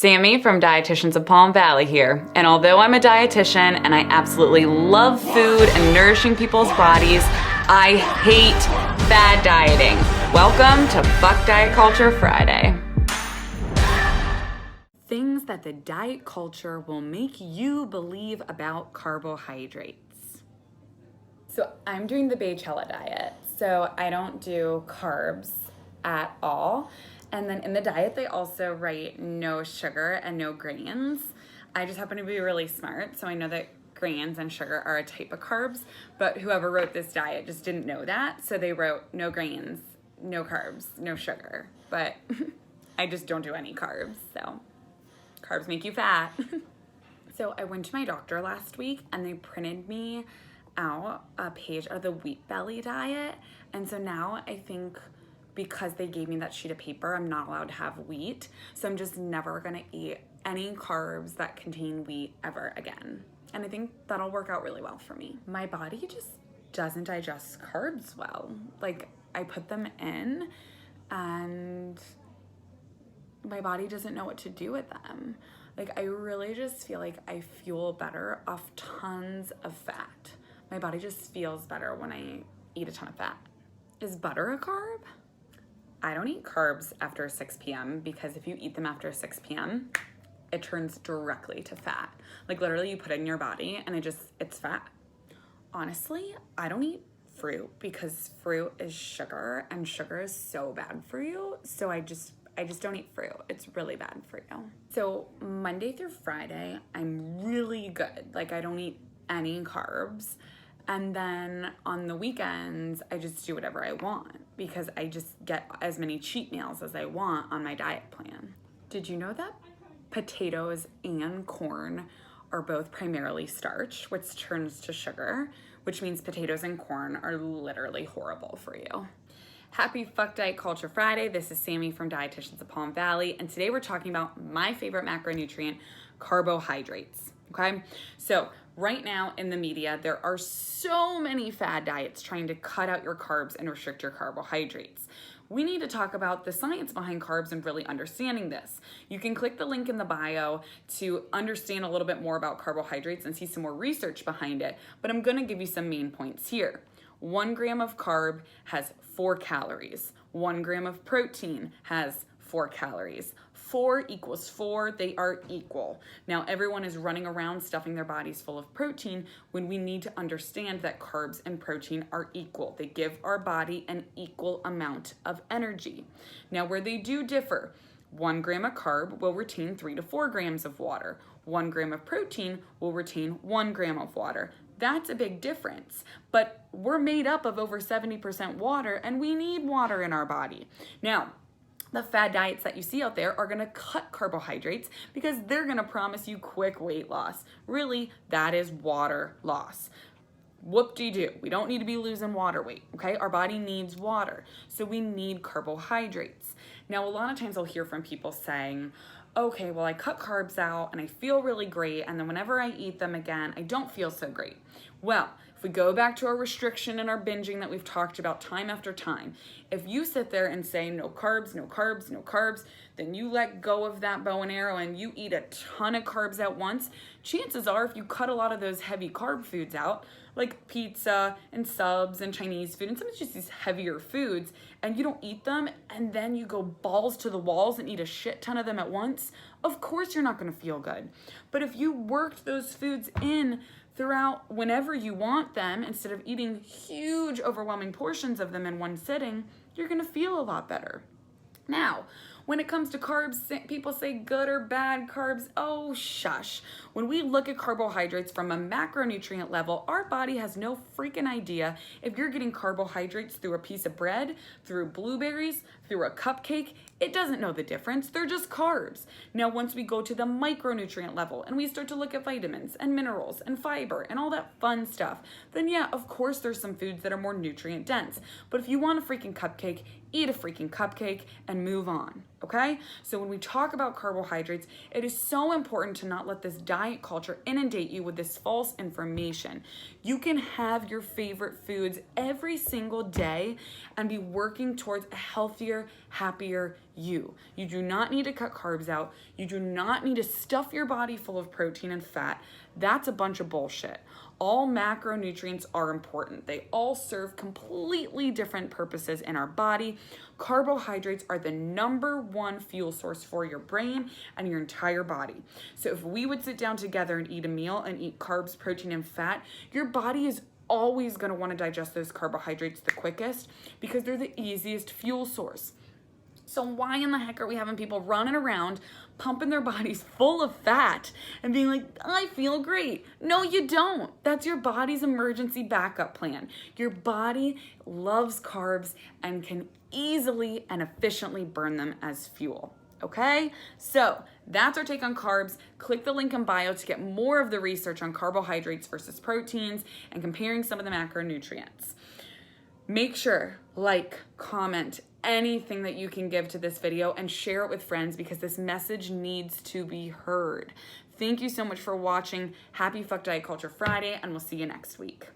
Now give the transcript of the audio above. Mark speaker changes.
Speaker 1: Sammy from Dietitians of Palm Valley here, and although I'm a dietitian and I absolutely love food and nourishing people's bodies, I hate fad dieting. Welcome to Fuck Diet Culture Friday. Things that the diet culture will make you believe about carbohydrates. So I'm doing the Baychella diet, so I don't do carbs at all. And then in the diet, they also write no sugar and no grains. I just happen to be really smart, so I know that grains and sugar are a type of carbs, but whoever wrote this diet just didn't know that, so they wrote no grains, no carbs, no sugar. But I just don't do any carbs, so carbs make you fat. So I went to my doctor last week, and they printed me out a page of the Wheat Belly diet, and so now I think because they gave me that sheet of paper, I'm not allowed to have wheat. So I'm just never gonna eat any carbs that contain wheat ever again. And I think that'll work out really well for me. My body just doesn't digest carbs well. Like, I put them in and my body doesn't know what to do with them. Like, I really just feel like I fuel better off tons of fat. My body just feels better when I eat a ton of fat. Is butter a carb? I don't eat carbs after 6 p.m. because if you eat them after 6 p.m., it turns directly to fat. Like, literally you put it in your body and it's fat. Honestly, I don't eat fruit because fruit is sugar and sugar is so bad for you. So I just don't eat fruit. It's really bad for you. So Monday through Friday, I'm really good. Like, I don't eat any carbs. And then on the weekends, I just do whatever I want because I just get as many cheat meals as I want on my diet plan. Did you know that potatoes and corn are both primarily starch, which turns to sugar, which means potatoes and corn are literally horrible for you? Happy Fuck Diet Culture Friday. This is Sammy from Dietitians of Palm Valley, and today we're talking about my favorite macronutrient, carbohydrates, okay? So right now in the media, there are so many fad diets trying to cut out your carbs and restrict your carbohydrates. We need to talk about the science behind carbs and really understanding this. You can click the link in the bio to understand a little bit more about carbohydrates and see some more research behind it, but I'm gonna give you some main points here. 1 gram of carb has 4 calories. 1 gram of protein has 4 calories. 4 equals 4, they are equal. Now everyone is running around stuffing their bodies full of protein when we need to understand that carbs and protein are equal. They give our body an equal amount of energy. Now where they do differ, 1 gram of carb will retain 3 to 4 grams of water. 1 gram of protein will retain 1 gram of water. That's a big difference, but we're made up of over 70% water and we need water in our body. Now, the fad diets that you see out there are gonna cut carbohydrates because they're gonna promise you quick weight loss. Really, that is water loss. Whoop-de-doo, we don't need to be losing water weight, okay? Our body needs water, so we need carbohydrates. Now, a lot of times I'll hear from people saying, okay, well, I cut carbs out and I feel really great, and then whenever I eat them again, I don't feel so great. Well, if we go back to our restriction and our binging that we've talked about time after time, if you sit there and say no carbs, no carbs, no carbs, then you let go of that bow and arrow and you eat a ton of carbs at once, chances are if you cut a lot of those heavy carb foods out, like pizza and subs and Chinese food and some of just these heavier foods, and you don't eat them, and then you go balls to the walls and eat a shit ton of them at once, of course you're not gonna feel good. But if you worked those foods in throughout whenever you want them, instead of eating huge overwhelming portions of them in one sitting, you're gonna feel a lot better. Now, when it comes to carbs, people say good or bad carbs. Oh, shush. When we look at carbohydrates from a macronutrient level, our body has no freaking idea if you're getting carbohydrates through a piece of bread, through blueberries, through a cupcake. It doesn't know the difference. They're just carbs. Now, once we go to the micronutrient level and we start to look at vitamins and minerals and fiber and all that fun stuff, then yeah, of course there's some foods that are more nutrient dense. But if you want a freaking cupcake, eat a freaking cupcake and move on. Okay? So when we talk about carbohydrates, it is so important to not let this diet culture inundate you with this false information. You can have your favorite foods every single day and be working towards a healthier, happier you. You do not need to cut carbs out. You do not need to stuff your body full of protein and fat. That's a bunch of bullshit. All macronutrients are important. They all serve completely different purposes in our body. Carbohydrates are the #1 fuel source for your brain and your entire body. So if we would sit down together and eat a meal and eat carbs, protein, and fat, your body is always going to want to digest those carbohydrates the quickest because they're the easiest fuel source. So why in the heck are we having people running around pumping their bodies full of fat and being like, I feel great? No, you don't. That's your body's emergency backup plan. Your body loves carbs and can easily and efficiently burn them as fuel. Okay, so that's our take on carbs. Click the link in bio to get more of the research on carbohydrates versus proteins and comparing some of the macronutrients. Make sure, like, comment, anything that you can give to this video and share it with friends because this message needs to be heard. Thank you so much for watching. Happy Fuck Diet Culture Friday, and we'll see you next week.